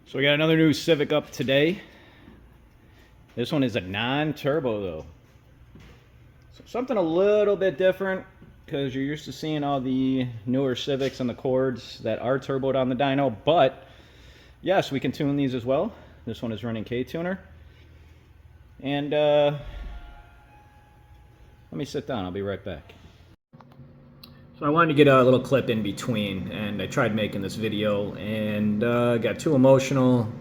So we got another new Civic up today. This one is a non-turbo though. So something a little bit different because you're used to seeing all the newer Civics and the Accords that are turboed on the dyno, but yes, we can tune these as well. This one is running K-Tuner. And let me sit down, I'll be right back. So I wanted to get a little clip in between, and I tried making this video and got too emotional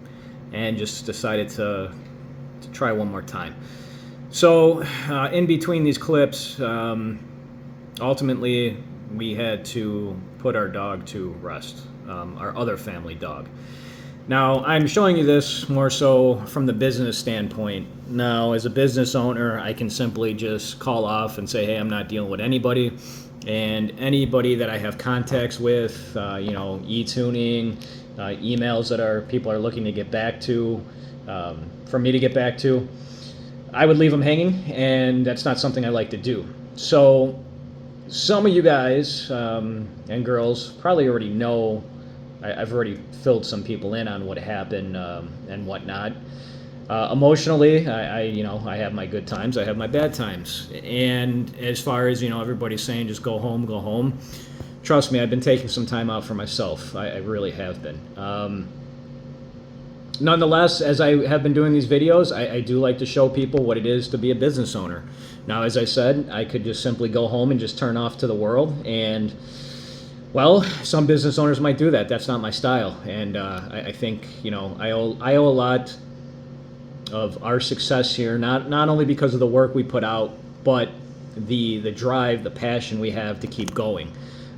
and just decided to try one more time. So in between these clips, ultimately we had to put our dog to rest, our other family dog. Now I'm showing you this more so from the business standpoint. Now as a business owner, I can simply just call off and say, hey, I'm not dealing with anybody. And anybody that I have contacts with, e-tuning, emails that people are looking to get back to, for me to get back to, I would leave them hanging, and that's not something I like to do. So some of you guys and girls probably already know, I've already filled some people in on what happened and whatnot. Emotionally, I have my good times, I have my bad times. And as far as, everybody's saying just go home, go home. Trust me, I've been taking some time out for myself. I really have been. Nonetheless, as I have been doing these videos, I do like to show people what it is to be a business owner. Now, as I said, I could just simply go home and just turn off to the world. And, well, some business owners might do that. That's not my style. And I think, I owe a lot of our success here, not only because of the work we put out, but the drive, the passion we have to keep going.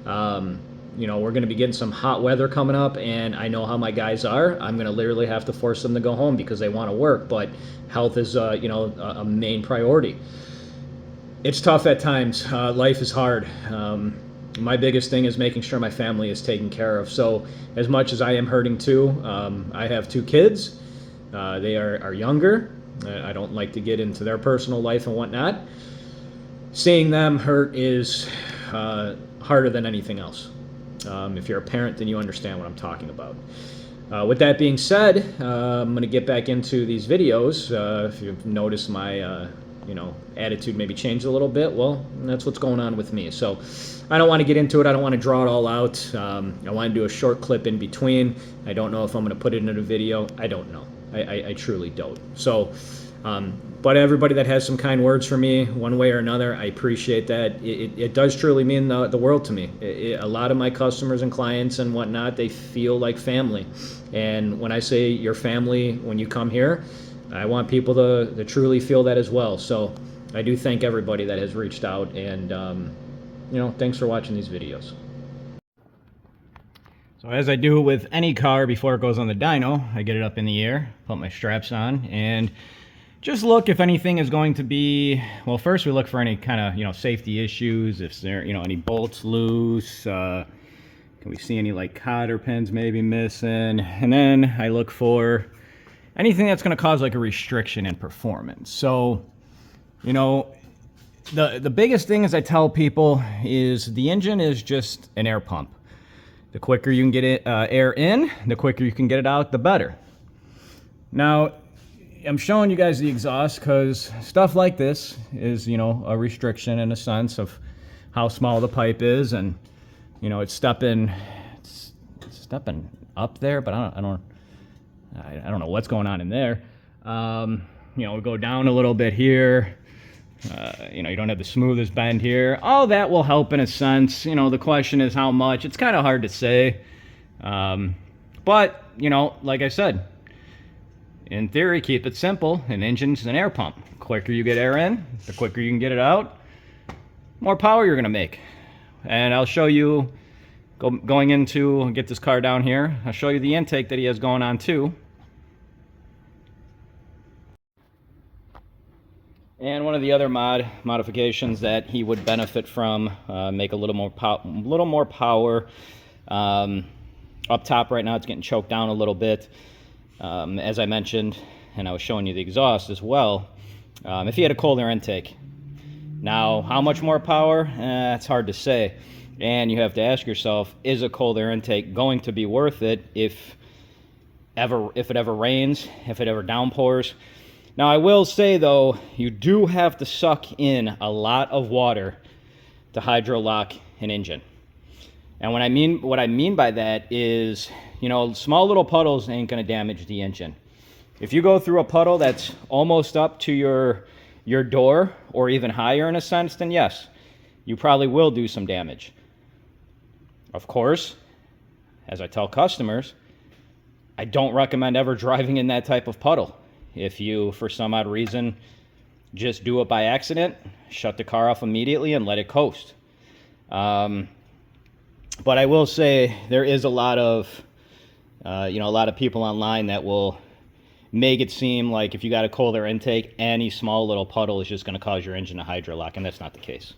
We're going to be getting some hot weather coming up, and I know how my guys are. I'm going to literally have to force them to go home because they want to work, but health is a main priority. It's tough at times. Life is hard. My biggest thing is making sure my family is taken care of. So as much as I am hurting too, I have 2 kids. They are younger. I don't like to get into their personal life and whatnot. Seeing them hurt is harder than anything else. If you're a parent, then you understand what I'm talking about. With that being said, I'm going to get back into these videos. If you've noticed my attitude maybe changed a little bit, well, that's what's going on with me. So I don't want to get into it. I don't want to draw it all out. I want to do a short clip in between. I don't know if I'm going to put it in a video. I don't know. I truly don't. So, but everybody that has some kind words for me, one way or another, I appreciate that. It does truly mean the world to me. A lot of my customers and clients and whatnot, they feel like family. And when I say your family, when you come here, I want people to truly feel that as well. So I do thank everybody that has reached out, and thanks for watching these videos. So as I do with any car before it goes on the dyno, I get it up in the air, put my straps on, and just look if anything is going to be, well, first we look for any kind of, safety issues, if there, any bolts loose, can we see any like cotter pins maybe missing, and then I look for anything that's going to cause like a restriction in performance. So, the biggest thing, as I tell people, is the engine is just an air pump. The quicker you can get it, air in, the quicker you can get it out, the better. Now, I'm showing you guys the exhaust because stuff like this is, a restriction in a sense of how small the pipe is, and it's stepping up there, but I don't know what's going on in there. We go down a little bit here. You don't have the smoothest bend here. All that will help in a sense. The question is how much. It's kind of hard to say. But, like I said, in theory, keep it simple. An engine's an air pump. The quicker you get air in, the quicker you can get it out, more power you're going to make. And I'll show you, going into, get this car down here, I'll show you the intake that he has going on too. And one of the other modifications that he would benefit from, make a little more power. Up top right now it's getting choked down a little bit. As I mentioned, and I was showing you the exhaust as well, if he had a cold air intake. Now, how much more power? It's hard to say. And you have to ask yourself, is a cold air intake going to be worth it if if it ever rains, if it ever downpours. Now, I will say, though, you do have to suck in a lot of water to hydro-lock an engine. And what I mean by that is, you know, small little puddles ain't going to damage the engine. If you go through a puddle that's almost up to your door, or even higher in a sense, then yes, you probably will do some damage. Of course, as I tell customers, I don't recommend ever driving in that type of puddle. If you, for some odd reason, just do it by accident, shut the car off immediately and let it coast. But I will say there is a lot of, a lot of people online that will make it seem like if you got a colder intake, any small little puddle is just going to cause your engine to hydro-lock, and that's not the case.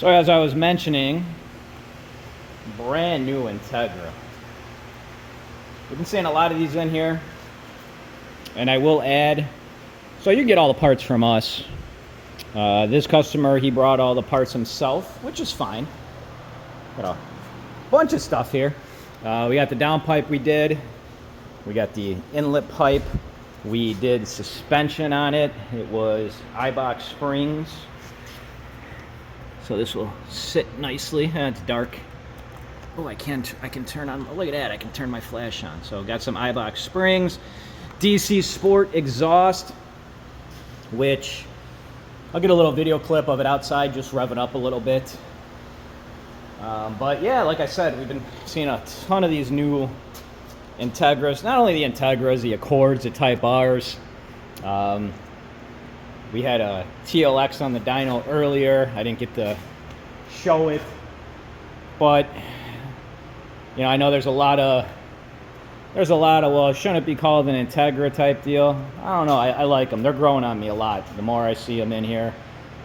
So as I was mentioning, brand new Integra. We've been seeing a lot of these in here, and I will add, so you get all the parts from us. This customer, he brought all the parts himself, which is fine. Got a bunch of stuff here. We got the downpipe we did. We got the inlet pipe. We did suspension on it. It was iBox springs. So this will sit nicely. It's dark. Oh, I can turn on, look at that, I can turn my flash on. So got some iBox springs, DC Sport exhaust, which I'll get a little video clip of it outside, just rev it up a little bit. But yeah, like I said, we've been seeing a ton of these new Integras. Not only the Integras, the Accords, the Type Rs. We had a TLX on the dyno earlier. I didn't get to show it, but you know, I know there's a lot of, well, shouldn't it be called an Integra type deal? I don't know. I like them. They're growing on me a lot. The more I see them in here,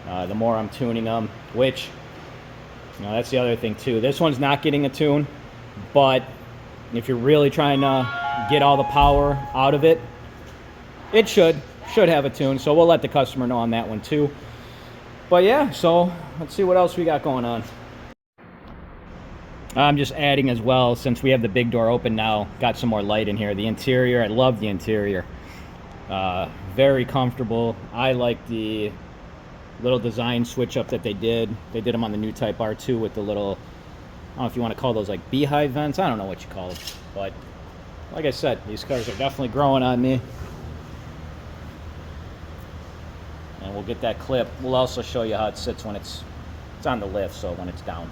the more I'm tuning them. Which, you know, that's the other thing too. This one's not getting a tune, but if you're really trying to get all the power out of it, it should have a tune. So we'll let the customer know on that one too. But yeah, so let's see what else we got going on. I'm just adding as well, since we have the big door open now, got some more light in here. The interior, I love the interior. Very comfortable. I like the little design switch up that they did. They did them on the new Type R2 with the little, I don't know if you want to call those like beehive vents. I don't know what you call them. But like I said, these cars are definitely growing on me. And we'll get that clip. We'll also show you how it sits when it's on the lift, so when it's down.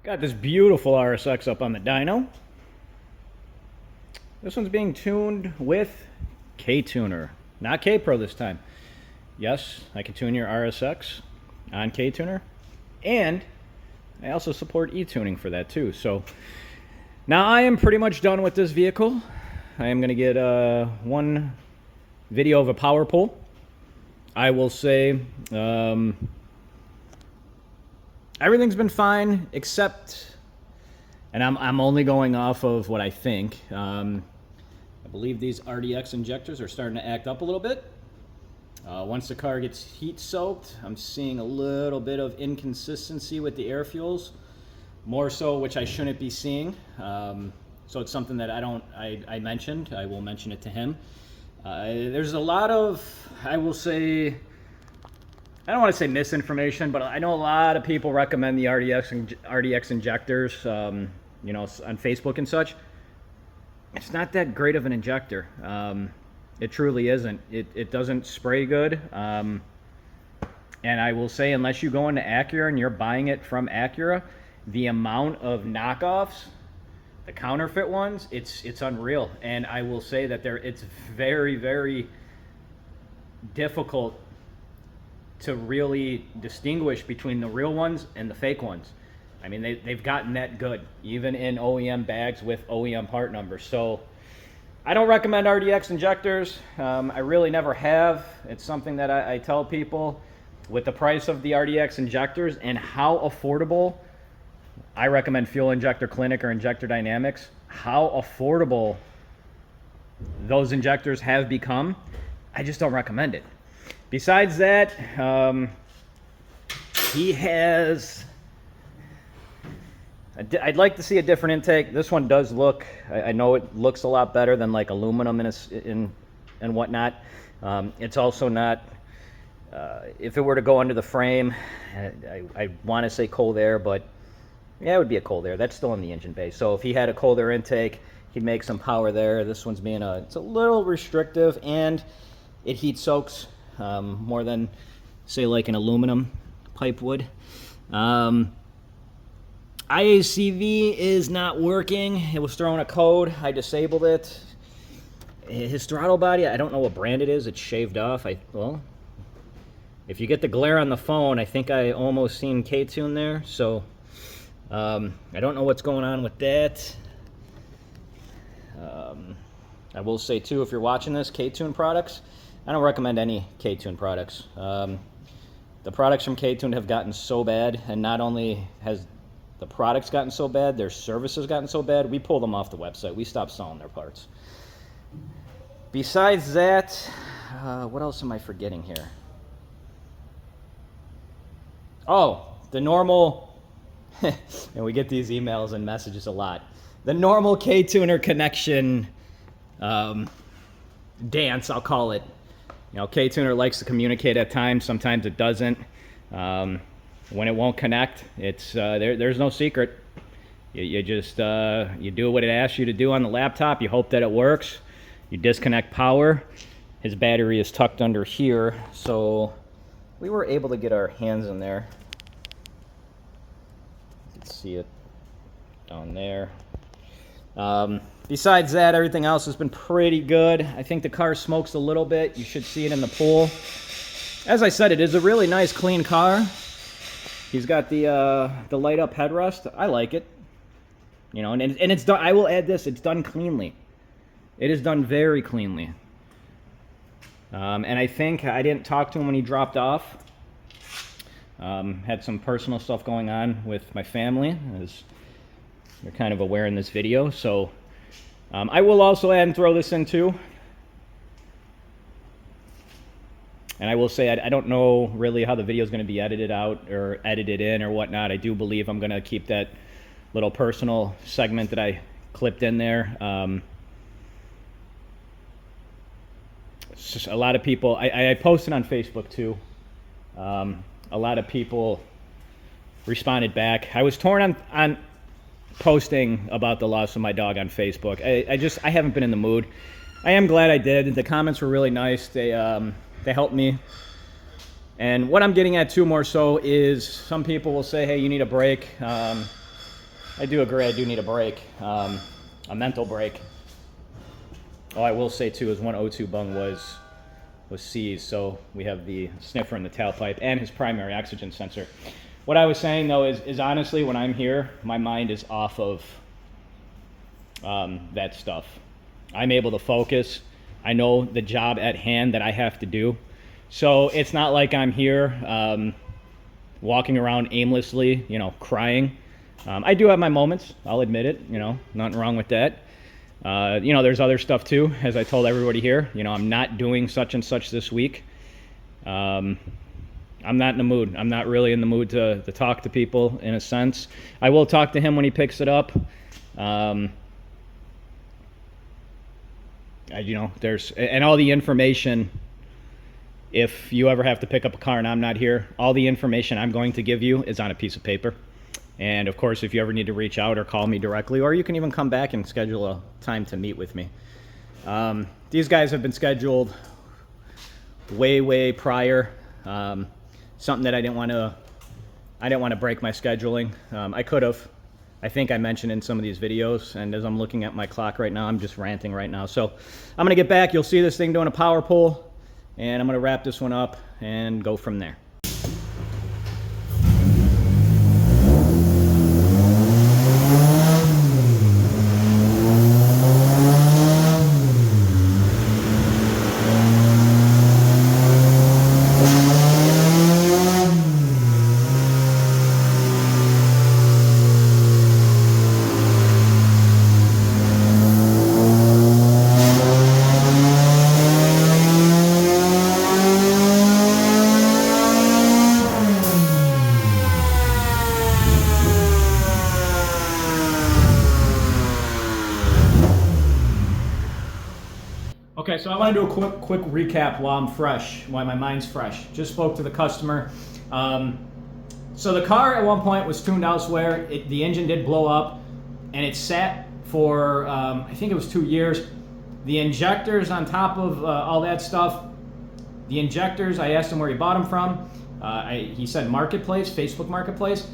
Got this beautiful RSX up on the dyno. This one's being tuned with K-Tuner, not K-Pro this time. Yes, I can tune your RSX on K-Tuner, and I also support e-tuning for that too. So now I am pretty much done with this vehicle. I am going to get one video of a power pull. I will say everything's been fine except, and I'm only going off of what I think. I believe these RDX injectors are starting to act up a little bit. Once the car gets heat soaked, I'm seeing a little bit of inconsistency with the air fuels, more so which I shouldn't be seeing. So it's something that I mentioned. I will mention it to him. There's a lot of, I will say, I don't want to say misinformation, but I know a lot of people recommend the RDX injectors, you know, on Facebook and such. It's not that great of an injector. It truly isn't. It doesn't spray good. And I will say, unless you go into Acura and you're buying it from Acura, the amount of knockoffs, the counterfeit ones, it's unreal. And I will say that it's very, very difficult to really distinguish between the real ones and the fake ones. I mean, they've gotten that good, even in OEM bags with OEM part numbers. So I don't recommend RDX injectors. I really never have. It's something that I tell people, with the price of the RDX injectors and how affordable, I recommend Fuel Injector Clinic or Injector Dynamics, how affordable those injectors have become. I just don't recommend it. Besides that, he has, I'd like to see a different intake. This one does look, I know it looks a lot better than like aluminum and whatnot. It's also not, if it were to go under the frame, I want to say cold air, but yeah, it would be a cold air. That's still in the engine bay. So if he had a cold air intake, he'd make some power there. This one's being it's a little restrictive, and it heat soaks more than, say, like an aluminum pipe would. IACV is not working. It was throwing a code. I disabled it. His throttle body, I don't know what brand it is. It's shaved off. Well, if you get the glare on the phone, I think I almost seen K-Tune there. So I don't know what's going on with that. I will say too, if you're watching this, K-Tune products, I don't recommend any K-Tune products. The products from K-Tune have gotten so bad, and not only has the products gotten so bad, their service has gotten so bad, we pulled them off the website. We stopped selling their parts. Besides that, what else am I forgetting here? Oh, the normal, and we get these emails and messages a lot. The normal K-Tuner connection dance, I'll call it. You know, K-Tuner likes to communicate at times. Sometimes it doesn't. When it won't connect, it's there's no secret. You just you do what it asks you to do on the laptop. You hope that it works. You disconnect power. His battery is tucked under here, so we were able to get our hands in there. You can see it down there. Besides that, everything else has been pretty good. I think the car smokes a little bit. You should see it in the pool. As I said, it is a really nice, clean car. He's got the light up headrest. I like it. You know, and it's done. I will add this. It's done cleanly. It is done very cleanly. And I think I didn't talk to him when he dropped off. Had some personal stuff going on with my family, as you're kind of aware in this video. So I will also add and throw this in too. And I will say, I don't know really how the video is going to be edited out or edited in or whatnot. I do believe I'm going to keep that little personal segment that I clipped in there. It's just a lot of people, I posted on Facebook too. A lot of people responded back. I was torn on posting about the loss of my dog on Facebook. I haven't been in the mood. I am glad I did. The comments were really nice. They helped me. And what I'm getting at too more so is some people will say, hey, you need a break. I do agree. I do need a break, a mental break. Oh, I will say too, his 102 bung was seized, so we have the sniffer in the tailpipe and his primary oxygen sensor. What I was saying though is honestly, when I'm here, my mind is off of that stuff. I'm able to focus. I know the job at hand that I have to do. So it's not like I'm here walking around aimlessly, crying. I do have my moments, I'll admit it, nothing wrong with that. There's other stuff too, as I told everybody here. I'm not doing such and such this week. I'm not in the mood. I'm not really in the mood to talk to people, in a sense. I will talk to him when he picks it up. There's all the information. If you ever have to pick up a car and I'm not here, all the information I'm going to give you is on a piece of paper. And of course, if you ever need to reach out or call me directly, or you can even come back and schedule a time to meet with me. These guys have been scheduled way prior. Something that I didn't want to break my scheduling. I could have. I think I mentioned in some of these videos, and as I'm looking at my clock right now, I'm just ranting right now. So I'm gonna get back. You'll see this thing doing a power pull, and I'm gonna wrap this one up and go from there. Okay, so I want to do a quick recap while I'm fresh, while my mind's fresh. Just spoke to the customer. So the car at one point was tuned elsewhere. The engine did blow up, and it sat for, I think it was 2 years. The injectors on top of all that stuff, the injectors, I asked him where he bought them from. He said Marketplace, Facebook Marketplace.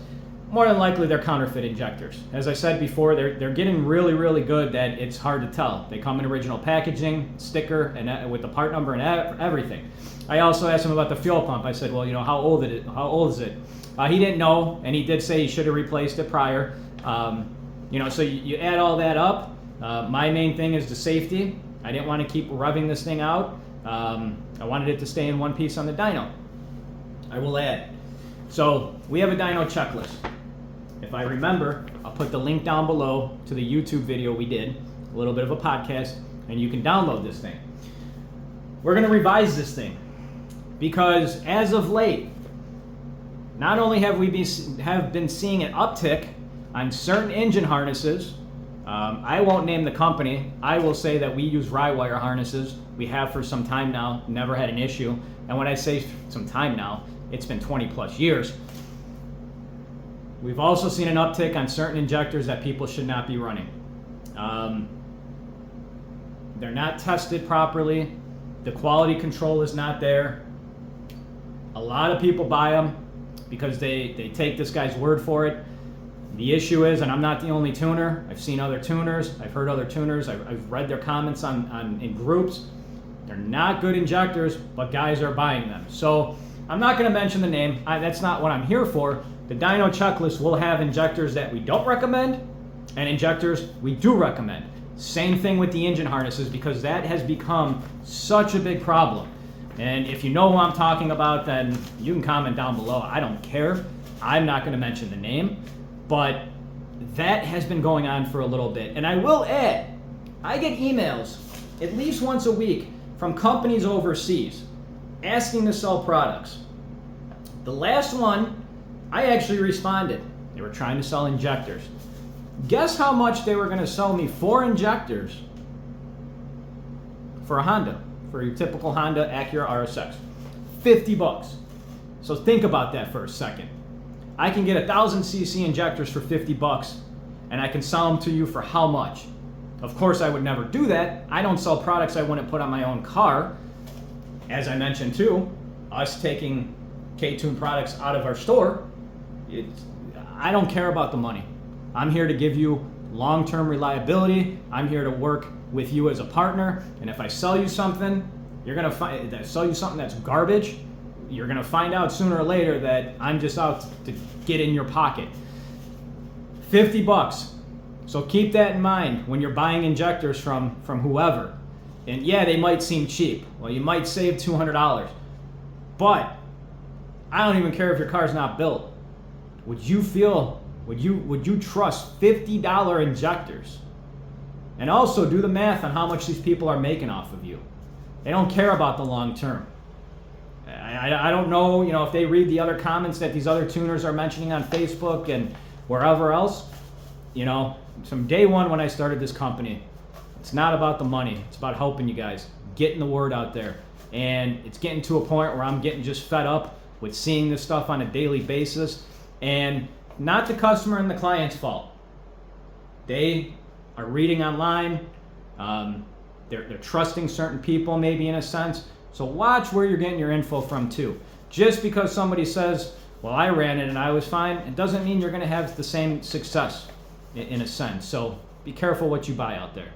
More than likely, they're counterfeit injectors. As I said before, they're getting really good that it's hard to tell. They come in original packaging, sticker, and with the part number and everything. I also asked him about the fuel pump. I said, well, how old is it? He didn't know, and he did say he should have replaced it prior. So you add all that up. My main thing is the safety. I didn't want to keep revving this thing out. I wanted it to stay in one piece on the dyno. I will add. So we have a dyno checklist. If I remember, I'll put the link down below to the YouTube video we did, a little bit of a podcast, and you can download this thing. We're going to revise this thing because as of late, not only have we been seeing an uptick on certain engine harnesses. I won't name the company. I will say that we use Rye-Wire harnesses. We have for some time now, never had an issue. And when I say some time now, it's been 20 plus years. We've also seen an uptick on certain injectors that people should not be running. They're not tested properly. The quality control is not there. A lot of people buy them because they take this guy's word for it. The issue is, and I'm not the only tuner, I've seen other tuners, I've heard other tuners, I've read their comments in groups. They're not good injectors, but guys are buying them. So I'm not going to mention the name. That's not what I'm here for. The dyno checklist will have injectors that we don't recommend and injectors we do recommend. Same thing with the engine harnesses, because that has become such a big problem. And if you know who I'm talking about, then you can comment down below. I don't care. I'm not going to mention the name, but that has been going on for a little bit. And I will add, I get emails at least once a week from companies overseas asking to sell products. The last one, I actually responded. They were trying to sell injectors. Guess how much they were going to sell me 4 injectors for a Honda, for your typical Honda Acura RSX. $50. So think about that for a second. I can get 1,000cc injectors for $50, and I can sell them to you for how much? Of course, I would never do that. I don't sell products I wouldn't put on my own car. As I mentioned too, us taking K-Tune products out of our store, I don't care about the money. I'm here to give you long-term reliability. I'm here to work with you as a partner. And if I sell you something, you're gonna sell you something that's garbage, you're gonna find out sooner or later that I'm just out to get in your pocket. 50 bucks. So keep that in mind when you're buying injectors from whoever. And yeah, they might seem cheap. Well, you might save $200. But I don't even care if your car's not built. Would you trust $50 injectors? And also do the math on how much these people are making off of you. They don't care about the long term. I don't know, if they read the other comments that these other tuners are mentioning on Facebook and wherever else. From day one when I started this company, it's not about the money. It's about helping you guys, getting the word out there. And it's getting to a point where I'm getting just fed up with seeing this stuff on a daily basis. And not the customer and the client's fault. They are reading online. They're trusting certain people maybe in a sense. So watch where you're getting your info from too. Just because somebody says, well, I ran it and I was fine, it doesn't mean you're going to have the same success in a sense. So be careful what you buy out there.